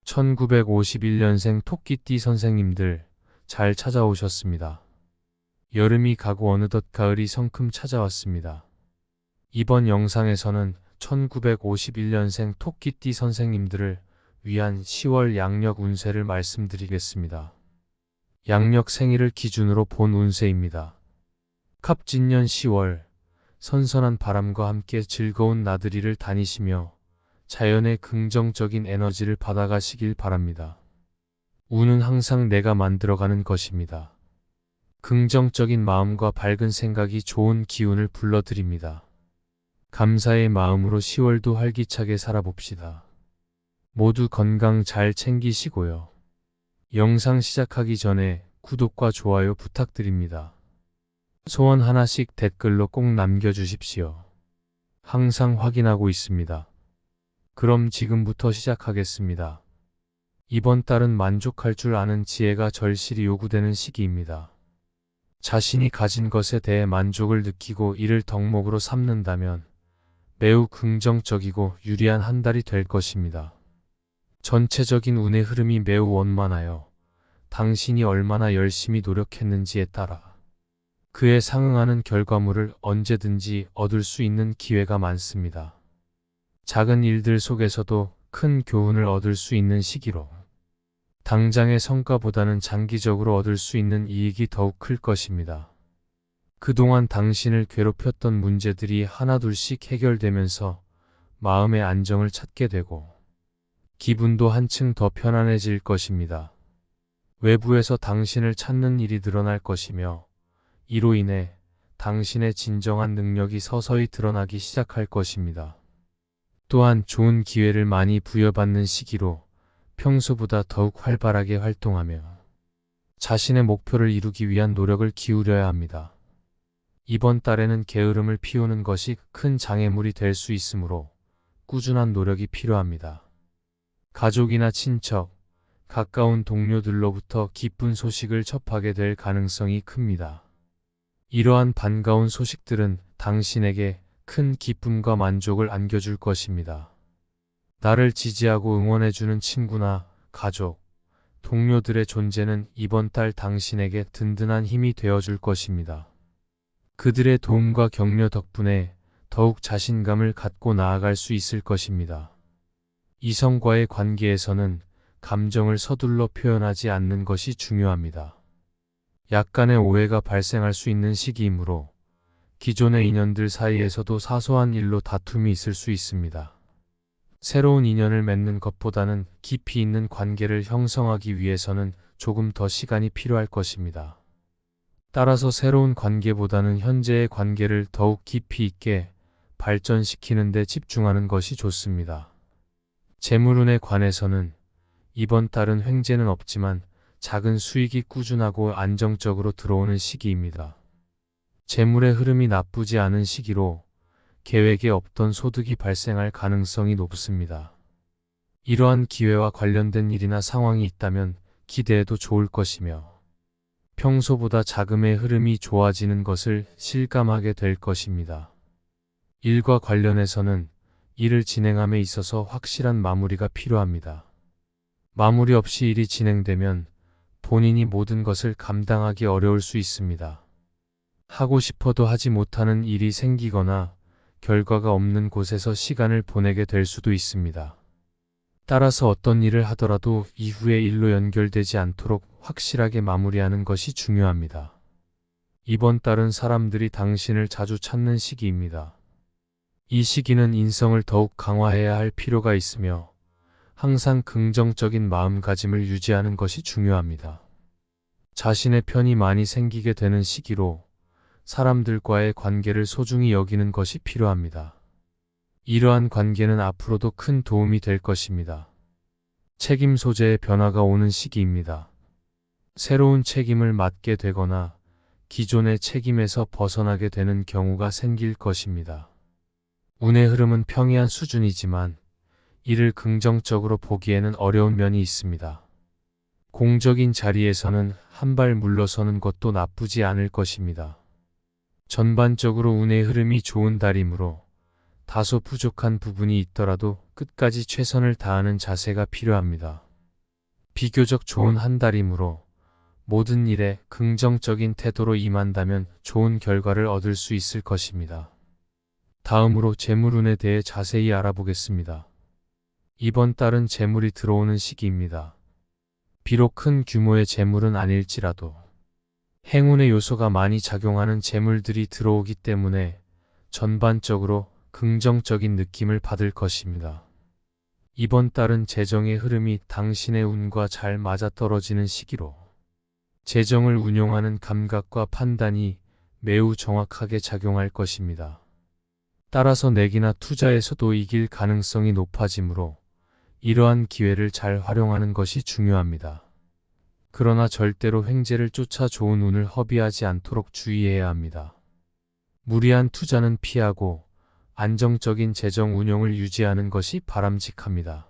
1951년생 토끼띠 선생님들 잘 찾아오셨습니다. 여름이 가고 어느덧 가을이 성큼 찾아왔습니다. 이번 영상에서는 1951년생 토끼띠 선생님들을 위한 10월 양력 운세를 말씀드리겠습니다. 양력 생일을 기준으로 본 운세입니다. 갑진년 10월, 선선한 바람과 함께 즐거운 나들이를 다니시며 자연의 긍정적인 에너지를 받아가시길 바랍니다. 운은 항상 내가 만들어가는 것입니다. 긍정적인 마음과 밝은 생각이 좋은 기운을 불러드립니다. 감사의 마음으로 10월도 활기차게 살아봅시다. 모두 건강 잘 챙기시고요. 영상 시작하기 전에 구독과 좋아요 부탁드립니다. 소원 하나씩 댓글로 꼭 남겨주십시오. 항상 확인하고 있습니다. 그럼 지금부터 시작하겠습니다. 이번 달은 만족할 줄 아는 지혜가 절실히 요구되는 시기입니다. 자신이 가진 것에 대해 만족을 느끼고 이를 덕목으로 삼는다면 매우 긍정적이고 유리한 한 달이 될 것입니다. 전체적인 운의 흐름이 매우 원만하여 당신이 얼마나 열심히 노력했는지에 따라 그에 상응하는 결과물을 언제든지 얻을 수 있는 기회가 많습니다. 작은 일들 속에서도 큰 교훈을 얻을 수 있는 시기로 당장의 성과보다는 장기적으로 얻을 수 있는 이익이 더욱 클 것입니다. 그동안 당신을 괴롭혔던 문제들이 하나둘씩 해결되면서 마음의 안정을 찾게 되고 기분도 한층 더 편안해질 것입니다. 외부에서 당신을 찾는 일이 늘어날 것이며 이로 인해 당신의 진정한 능력이 서서히 드러나기 시작할 것입니다. 또한 좋은 기회를 많이 부여받는 시기로 평소보다 더욱 활발하게 활동하며 자신의 목표를 이루기 위한 노력을 기울여야 합니다. 이번 달에는 게으름을 피우는 것이 큰 장애물이 될 수 있으므로 꾸준한 노력이 필요합니다. 가족이나 친척, 가까운 동료들로부터 기쁜 소식을 접하게 될 가능성이 큽니다. 이러한 반가운 소식들은 당신에게 큰 기쁨과 만족을 안겨줄 것입니다. 나를 지지하고 응원해주는 친구나 가족, 동료들의 존재는 이번 달 당신에게 든든한 힘이 되어줄 것입니다. 그들의 도움과 격려 덕분에 더욱 자신감을 갖고 나아갈 수 있을 것입니다. 이성과의 관계에서는 감정을 서둘러 표현하지 않는 것이 중요합니다. 약간의 오해가 발생할 수 있는 시기이므로 기존의 인연들 사이에서도 사소한 일로 다툼이 있을 수 있습니다. 새로운 인연을 맺는 것보다는 깊이 있는 관계를 형성하기 위해서는 조금 더 시간이 필요할 것입니다. 따라서 새로운 관계보다는 현재의 관계를 더욱 깊이 있게 발전시키는 데 집중하는 것이 좋습니다. 재물운에 관해서는 이번 달은 횡재는 없지만 작은 수익이 꾸준하고 안정적으로 들어오는 시기입니다. 재물의 흐름이 나쁘지 않은 시기로 계획에 없던 소득이 발생할 가능성이 높습니다. 이러한 기회와 관련된 일이나 상황이 있다면 기대해도 좋을 것이며 평소보다 자금의 흐름이 좋아지는 것을 실감하게 될 것입니다. 일과 관련해서는 일을 진행함에 있어서 확실한 마무리가 필요합니다. 마무리 없이 일이 진행되면 본인이 모든 것을 감당하기 어려울 수 있습니다. 하고 싶어도 하지 못하는 일이 생기거나 결과가 없는 곳에서 시간을 보내게 될 수도 있습니다. 따라서 어떤 일을 하더라도 이후의 일로 연결되지 않도록 확실하게 마무리하는 것이 중요합니다. 이번 달은 사람들이 당신을 자주 찾는 시기입니다. 이 시기는 인성을 더욱 강화해야 할 필요가 있으며 항상 긍정적인 마음가짐을 유지하는 것이 중요합니다. 자신의 편이 많이 생기게 되는 시기로 사람들과의 관계를 소중히 여기는 것이 필요합니다. 이러한 관계는 앞으로도 큰 도움이 될 것입니다. 책임 소재의 변화가 오는 시기입니다. 새로운 책임을 맡게 되거나 기존의 책임에서 벗어나게 되는 경우가 생길 것입니다. 운의 흐름은 평이한 수준이지만 이를 긍정적으로 보기에는 어려운 면이 있습니다. 공적인 자리에서는 한 발 물러서는 것도 나쁘지 않을 것입니다. 전반적으로 운의 흐름이 좋은 달이므로 다소 부족한 부분이 있더라도 끝까지 최선을 다하는 자세가 필요합니다. 비교적 좋은 한 달이므로 모든 일에 긍정적인 태도로 임한다면 좋은 결과를 얻을 수 있을 것입니다. 다음으로 재물운에 대해 자세히 알아보겠습니다. 이번 달은 재물이 들어오는 시기입니다. 비록 큰 규모의 재물은 아닐지라도 행운의 요소가 많이 작용하는 재물들이 들어오기 때문에 전반적으로 긍정적인 느낌을 받을 것입니다. 이번 달은 재정의 흐름이 당신의 운과 잘 맞아떨어지는 시기로 재정을 운용하는 감각과 판단이 매우 정확하게 작용할 것입니다. 따라서 내기나 투자에서도 이길 가능성이 높아지므로 이러한 기회를 잘 활용하는 것이 중요합니다. 그러나 절대로 횡재를 쫓아 좋은 운을 허비하지 않도록 주의해야 합니다. 무리한 투자는 피하고 안정적인 재정 운용을 유지하는 것이 바람직합니다.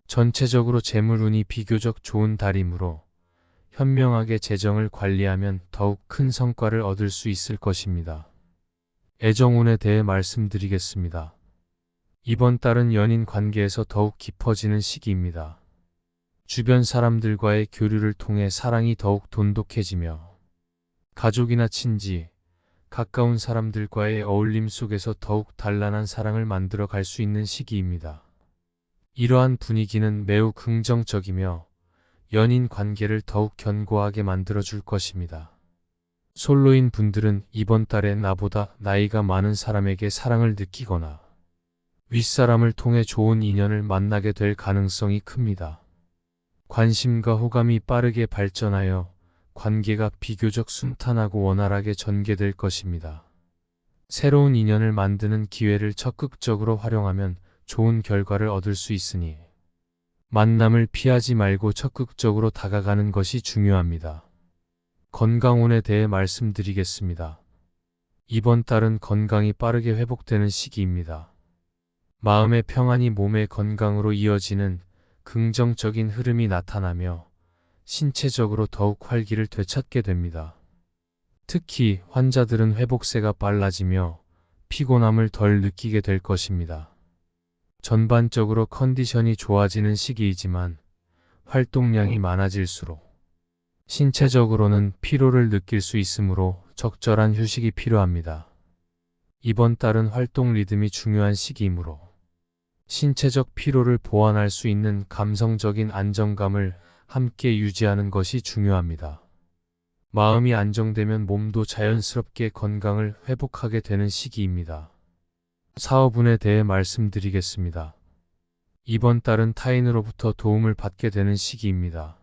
전체적으로 재물운이 비교적 좋은 달이므로 현명하게 재정을 관리하면 더욱 큰 성과를 얻을 수 있을 것입니다. 애정운에 대해 말씀드리겠습니다. 이번 달은 연인 관계에서 더욱 깊어지는 시기입니다. 주변 사람들과의 교류를 통해 사랑이 더욱 돈독해지며 가족이나 친지, 가까운 사람들과의 어울림 속에서 더욱 단란한 사랑을 만들어 갈 수 있는 시기입니다. 이러한 분위기는 매우 긍정적이며 연인 관계를 더욱 견고하게 만들어 줄 것입니다. 솔로인 분들은 이번 달에 나보다 나이가 많은 사람에게 사랑을 느끼거나 윗사람을 통해 좋은 인연을 만나게 될 가능성이 큽니다. 관심과 호감이 빠르게 발전하여 관계가 비교적 순탄하고 원활하게 전개될 것입니다. 새로운 인연을 만드는 기회를 적극적으로 활용하면 좋은 결과를 얻을 수 있으니 만남을 피하지 말고 적극적으로 다가가는 것이 중요합니다. 건강운에 대해 말씀드리겠습니다. 이번 달은 건강이 빠르게 회복되는 시기입니다. 마음의 평안이 몸의 건강으로 이어지는 긍정적인 흐름이 나타나며 신체적으로 더욱 활기를 되찾게 됩니다. 특히 환자들은 회복세가 빨라지며 피곤함을 덜 느끼게 될 것입니다. 전반적으로 컨디션이 좋아지는 시기이지만 활동량이 많아질수록 신체적으로는 피로를 느낄 수 있으므로 적절한 휴식이 필요합니다. 이번 달은 활동 리듬이 중요한 시기이므로 신체적 피로를 보완할 수 있는 감성적인 안정감을 함께 유지하는 것이 중요합니다. 마음이 안정되면 몸도 자연스럽게 건강을 회복하게 되는 시기입니다. 사업운에 대해 말씀드리겠습니다. 이번 달은 타인으로부터 도움을 받게 되는 시기입니다.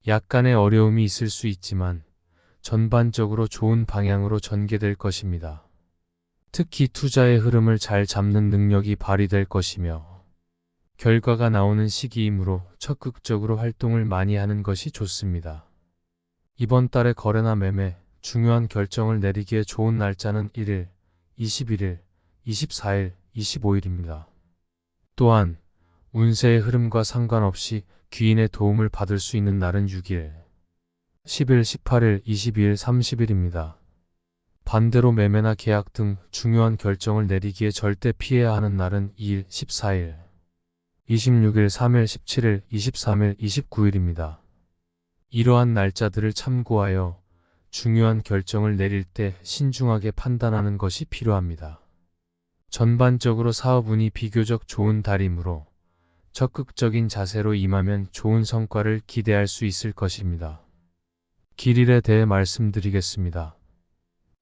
약간의 어려움이 있을 수 있지만 전반적으로 좋은 방향으로 전개될 것입니다. 특히 투자의 흐름을 잘 잡는 능력이 발휘될 것이며 결과가 나오는 시기이므로 적극적으로 활동을 많이 하는 것이 좋습니다. 이번 달의 거래나 매매, 중요한 결정을 내리기에 좋은 날짜는 1일, 21일, 24일, 25일입니다. 또한 운세의 흐름과 상관없이 귀인의 도움을 받을 수 있는 날은 6일, 10일, 18일, 22일, 30일입니다. 반대로 매매나 계약 등 중요한 결정을 내리기에 절대 피해야 하는 날은 2일, 14일, 26일, 3일, 17일, 23일, 29일입니다. 이러한 날짜들을 참고하여 중요한 결정을 내릴 때 신중하게 판단하는 것이 필요합니다. 전반적으로 사업운이 비교적 좋은 달이므로 적극적인 자세로 임하면 좋은 성과를 기대할 수 있을 것입니다. 길일에 대해 말씀드리겠습니다.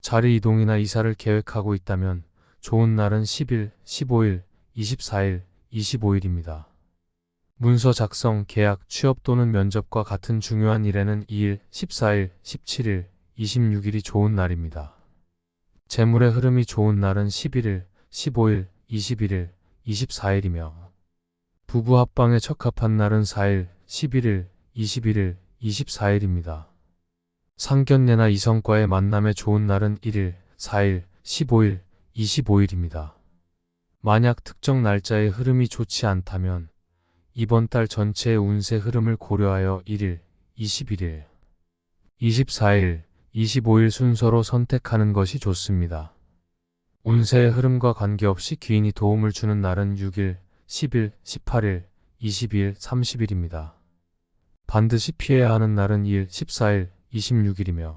자리 이동이나 이사를 계획하고 있다면 좋은 날은 10일, 15일, 24일, 25일입니다. 문서 작성, 계약, 취업 또는 면접과 같은 중요한 일에는 2일, 14일, 17일, 26일이 좋은 날입니다. 재물의 흐름이 좋은 날은 11일, 15일, 21일, 24일이며 부부 합방에 적합한 날은 4일, 11일, 21일, 24일입니다. 상견례나 이성과의 만남에 좋은 날은 1일, 4일, 15일, 25일입니다. 만약 특정 날짜의 흐름이 좋지 않다면 이번 달 전체의 운세 흐름을 고려하여 1일, 21일, 24일, 25일 순서로 선택하는 것이 좋습니다. 운세의 흐름과 관계없이 귀인이 도움을 주는 날은 6일, 10일, 18일, 22일, 30일입니다. 반드시 피해야 하는 날은 2일, 14일, 26일이며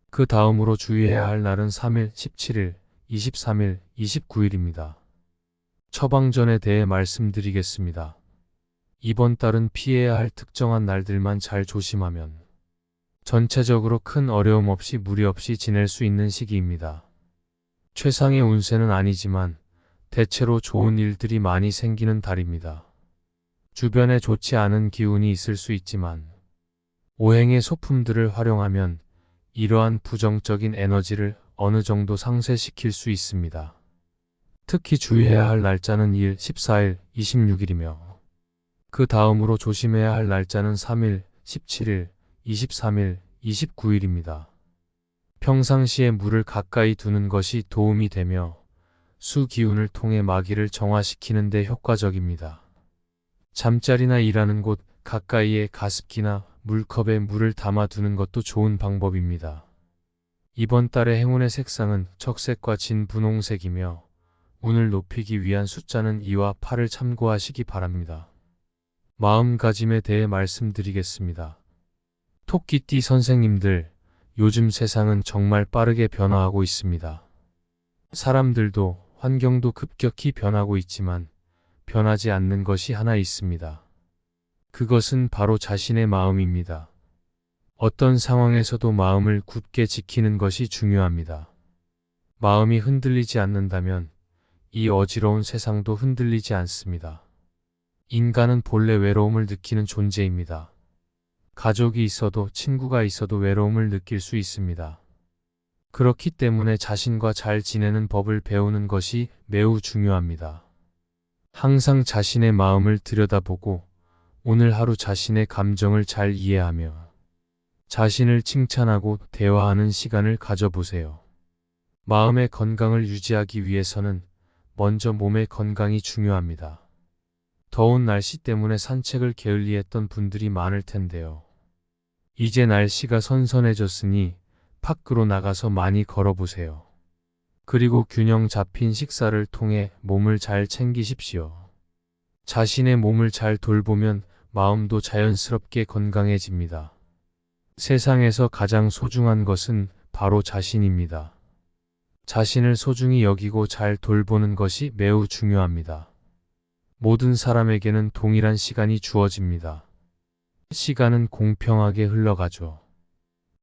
그 다음으로 주의해야 할 날은 3일, 17일, 23일, 29일입니다. 처방전에 대해 말씀드리겠습니다. 이번 달은 피해야 할 특정한 날들만 잘 조심하면 전체적으로 큰 어려움 없이 무리 없이 지낼 수 있는 시기입니다. 최상의 운세는 아니지만 대체로 좋은 일들이 많이 생기는 달입니다. 주변에 좋지 않은 기운이 있을 수 있지만 오행의 소품들을 활용하면 이러한 부정적인 에너지를 어느 정도 상쇄시킬 수 있습니다. 특히 주의해야 할 날짜는 2일, 14일, 26일이며 그 다음으로 조심해야 할 날짜는 3일, 17일, 23일, 29일입니다. 평상시에 물을 가까이 두는 것이 도움이 되며 수 기운을 통해 마기를 정화시키는 데 효과적입니다. 잠자리나 일하는 곳 가까이에 가습기나 물컵에 물을 담아 두는 것도 좋은 방법입니다. 이번 달의 행운의 색상은 적색과 진 분홍색이며 운을 높이기 위한 숫자는 2와 8을 참고하시기 바랍니다. 마음가짐에 대해 말씀드리겠습니다. 토끼띠 선생님들, 요즘 세상은 정말 빠르게 변화하고 있습니다. 사람들도 환경도 급격히 변하고 있지만 변하지 않는 것이 하나 있습니다. 그것은 바로 자신의 마음입니다. 어떤 상황에서도 마음을 굳게 지키는 것이 중요합니다. 마음이 흔들리지 않는다면 이 어지러운 세상도 흔들리지 않습니다. 인간은 본래 외로움을 느끼는 존재입니다. 가족이 있어도 친구가 있어도 외로움을 느낄 수 있습니다. 그렇기 때문에 자신과 잘 지내는 법을 배우는 것이 매우 중요합니다. 항상 자신의 마음을 들여다보고 오늘 하루 자신의 감정을 잘 이해하며 자신을 칭찬하고 대화하는 시간을 가져보세요. 마음의 건강을 유지하기 위해서는 먼저 몸의 건강이 중요합니다. 더운 날씨 때문에 산책을 게을리했던 분들이 많을 텐데요. 이제 날씨가 선선해졌으니 밖으로 나가서 많이 걸어보세요. 그리고 균형 잡힌 식사를 통해 몸을 잘 챙기십시오. 자신의 몸을 잘 돌보면 마음도 자연스럽게 건강해집니다. 세상에서 가장 소중한 것은 바로 자신입니다. 자신을 소중히 여기고 잘 돌보는 것이 매우 중요합니다. 모든 사람에게는 동일한 시간이 주어집니다. 시간은 공평하게 흘러가죠.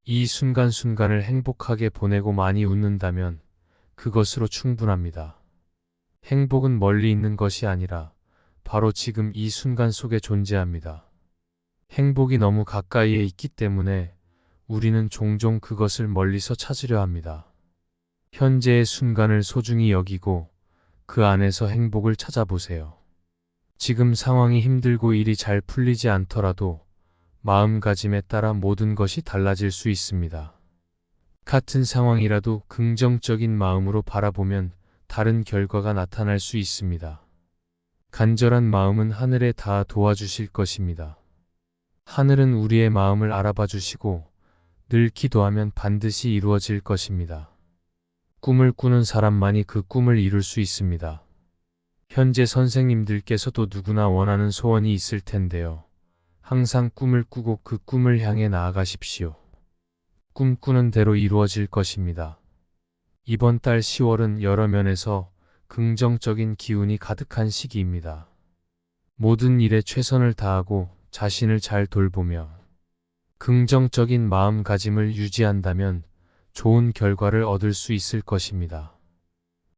이 순간순간을 행복하게 보내고 많이 웃는다면 그것으로 충분합니다. 행복은 멀리 있는 것이 아니라 바로 지금 이 순간 속에 존재합니다. 행복이 너무 가까이에 있기 때문에 우리는 종종 그것을 멀리서 찾으려 합니다. 현재의 순간을 소중히 여기고 그 안에서 행복을 찾아보세요. 지금 상황이 힘들고 일이 잘 풀리지 않더라도 마음가짐에 따라 모든 것이 달라질 수 있습니다. 같은 상황이라도 긍정적인 마음으로 바라보면 다른 결과가 나타날 수 있습니다. 간절한 마음은 하늘에 다 도와주실 것입니다. 하늘은 우리의 마음을 알아봐 주시고 늘 기도하면 반드시 이루어질 것입니다. 꿈을 꾸는 사람만이 그 꿈을 이룰 수 있습니다. 현재 선생님들께서도 누구나 원하는 소원이 있을 텐데요. 항상 꿈을 꾸고 그 꿈을 향해 나아가십시오. 꿈꾸는 대로 이루어질 것입니다. 이번 달 10월은 여러 면에서 긍정적인 기운이 가득한 시기입니다. 모든 일에 최선을 다하고 자신을 잘 돌보며 긍정적인 마음가짐을 유지한다면 좋은 결과를 얻을 수 있을 것입니다.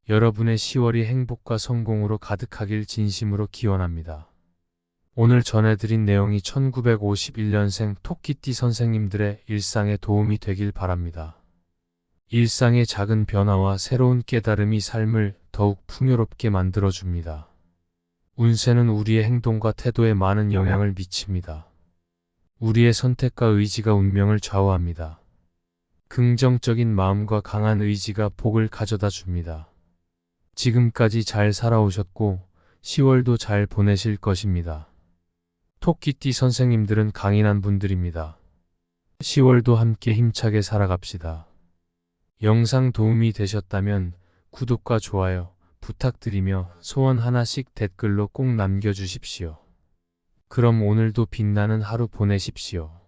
여러분의 10월이 행복과 성공으로 가득하길 진심으로 기원합니다. 오늘 전해드린 내용이 1951년생 토끼띠 선생님들의 일상에 도움이 되길 바랍니다. 일상의 작은 변화와 새로운 깨달음이 삶을 더욱 풍요롭게 만들어줍니다. 운세는 우리의 행동과 태도에 많은 영향을 미칩니다. 우리의 선택과 의지가 운명을 좌우합니다. 긍정적인 마음과 강한 의지가 복을 가져다 줍니다. 지금까지 잘 살아오셨고 10월도 잘 보내실 것입니다. 토끼띠 선생님들은 강인한 분들입니다. 10월도 함께 힘차게 살아갑시다. 영상 도움이 되셨다면 구독과 좋아요 부탁드리며 소원 하나씩 댓글로 꼭 남겨주십시오. 그럼 오늘도 빛나는 하루 보내십시오.